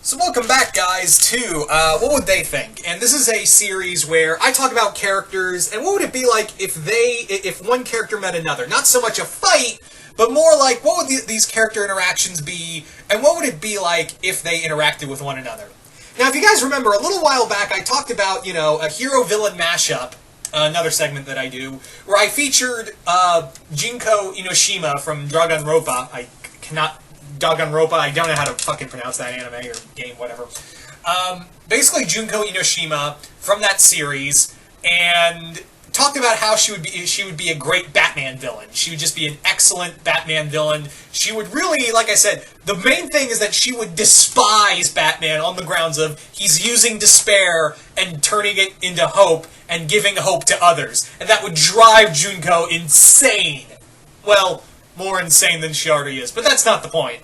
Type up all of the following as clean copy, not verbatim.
So welcome back, guys, to What Would They Think? And this is a series where I talk about characters, and what would it be like if one character met another? Not so much a fight, but more like, what would these character interactions be, and what would it be like if they interacted with one another? Now, if you guys remember, a little while back, I talked about, a hero-villain mashup, another segment that I do, where I featured Junko Enoshima from Danganronpa. Danganronpa, I don't know how to fucking pronounce that anime or game, whatever. Basically, Junko Enoshima from that series, and talked about how she would be a great Batman villain. She would just be an excellent Batman villain. She would really, like I said, the main thing is that she would despise Batman on the grounds of he's using despair and turning it into hope and giving hope to others. And that would drive Junko insane. Well, more insane than she already is, but that's not the point.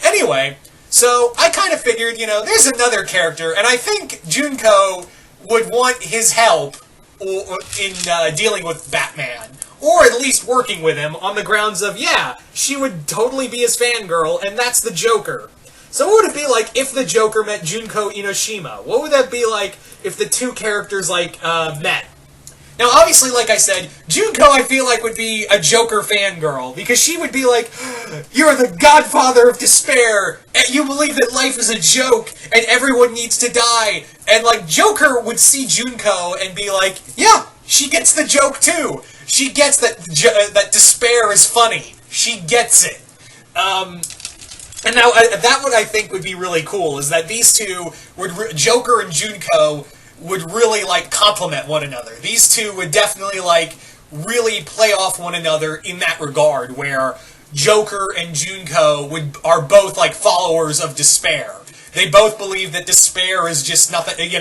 Anyway, so I kind of figured, there's another character, and I think Junko would want his help in dealing with Batman, or at least working with him on the grounds of, yeah, she would totally be his fangirl, and that's the Joker. So what would it be like if the Joker met Junko Enoshima? What would that be like if the two characters, met? Now, obviously, like I said, Junko, I feel like, would be a Joker fangirl, because she would be like, you're the godfather of despair, and you believe that life is a joke, and everyone needs to die, and, Joker would see Junko and be like, yeah, she gets the joke, too. She gets that despair is funny. She gets it. And now, that what I think would be really cool, is that these two, Joker and Junko, would really, complement one another. These two would definitely, really play off one another in that regard, where Joker and Junko are both, followers of despair. They both believe that despair is just nothing,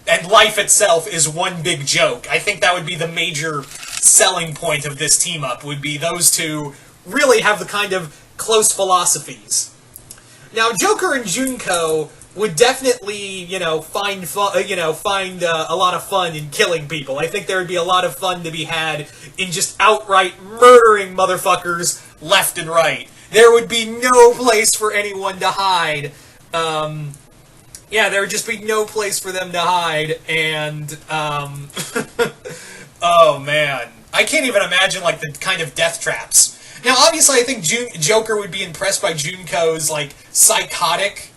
and life itself is one big joke. I think that would be the major selling point of this team-up, would be those two really have the kind of close philosophies. Now, Joker and Junko would definitely, find a lot of fun in killing people. I think there would be a lot of fun to be had in just outright murdering motherfuckers left and right. There would be no place for anyone to hide. There would just be no place for them to hide, and, oh man. I can't even imagine, the kind of death traps. Now, obviously, I think Joker would be impressed by Junko's, psychotic,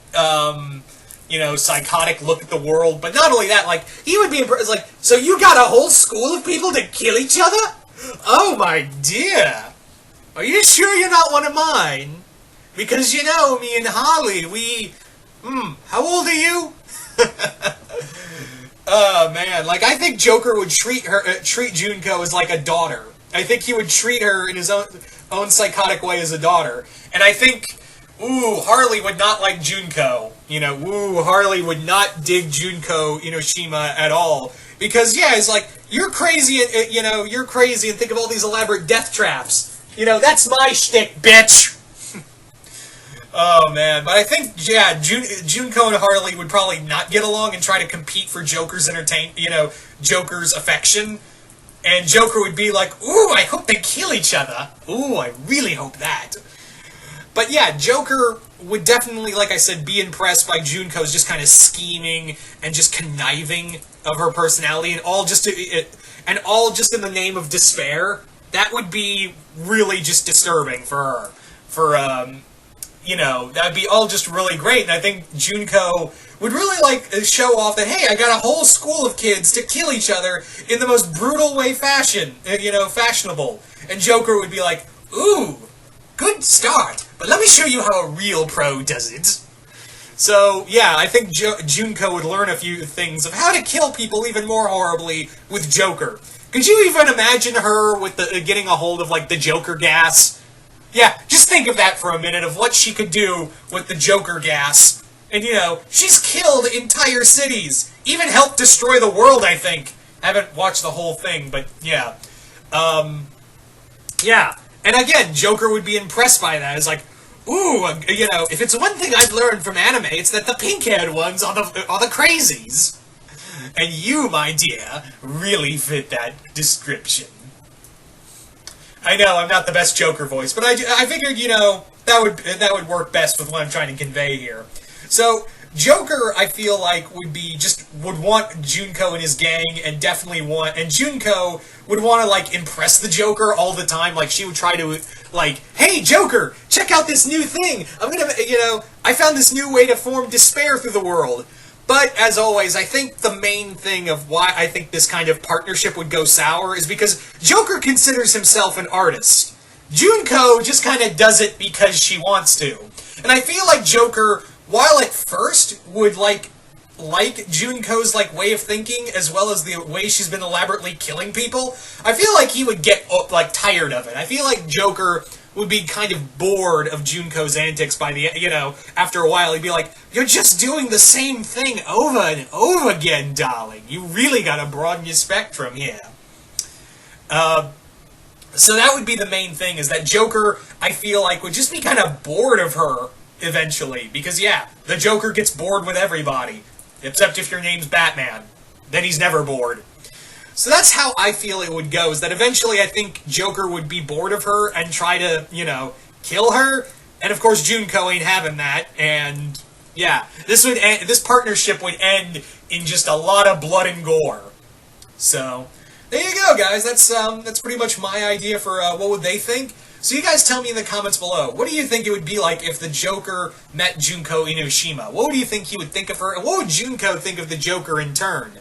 psychotic look at the world. But not only that, he would be impressed, so you got a whole school of people to kill each other? Oh, my dear. Are you sure you're not one of mine? Because, me and Holly, how old are you? Oh, man. I think Joker would treat Junko as, a daughter. I think he would treat her in his own psychotic way as a daughter. And I think, Harley would not like Junko. Harley would not dig Junko Enoshima at all. Because, yeah, it's you're crazy, you're crazy and think of all these elaborate death traps. That's my shtick, bitch! Oh, man. But I think, yeah, Junko and Harley would probably not get along and try to compete for Joker's Joker's affection. And Joker would be like, I hope they kill each other. I really hope that. But yeah, Joker would definitely, like I said, be impressed by Junko's just kind of scheming and just conniving of her personality, and all just in the name of despair. That would be really just disturbing for her. That would be all just really great, and I think Junko would really, show off that, hey, I got a whole school of kids to kill each other in the most brutal way fashionable. And Joker would be like, ooh, good start, but let me show you how a real pro does it. So, yeah, I think Junko would learn a few things of how to kill people even more horribly with Joker. Could you even imagine her with getting a hold of, the Joker gas? Yeah, just think of that for a minute, of what she could do with the Joker gas. And, she's killed entire cities. Even helped destroy the world, I think. I haven't watched the whole thing, but, yeah. Yeah. And again, Joker would be impressed by that. It's if it's one thing I've learned from anime, it's that the pink-haired ones are the crazies. And you, my dear, really fit that description. I know, I'm not the best Joker voice, but I figured, that would work best with what I'm trying to convey here. So Joker, I feel like would want Junko and his gang, and Junko would want to like impress the Joker all the time. Like she would try to like, hey Joker, check out this new thing. I found this new way to form despair through the world. But, as always, I think the main thing of why I think this kind of partnership would go sour is because Joker considers himself an artist. Junko just kind of does it because she wants to. And I feel like Joker, while at first would like Junko's like way of thinking, as well as the way she's been elaborately killing people, I feel like he would get like tired of it. I feel like Joker would be kind of bored of Junko's antics by the, after a while. He'd be like, you're just doing the same thing over and over again, darling. You really gotta broaden your spectrum here. So that would be the main thing, is that Joker, I feel like, would just be kind of bored of her eventually. Because, yeah, the Joker gets bored with everybody. Except if your name's Batman. Then he's never bored. So that's how I feel it would go, is that eventually I think Joker would be bored of her and try to, kill her. And of course Junko ain't having that, and yeah, this partnership would end in just a lot of blood and gore. So, there you go guys, that's pretty much my idea for what would they think. So you guys tell me in the comments below, what do you think it would be like if the Joker met Junko Enoshima? What do you think he would think of her, and what would Junko think of the Joker in turn?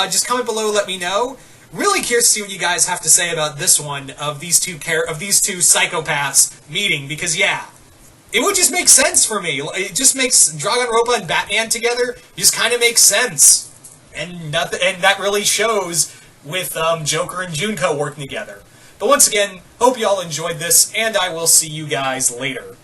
Just comment below, let me know. Really curious to see what you guys have to say about this one of these two psychopaths meeting, because yeah, it would just make sense for me. It just makes Dragonropa and Batman together just kind of makes sense, and that really shows with Joker and Junko working together. But once again, hope you all enjoyed this, and I will see you guys later.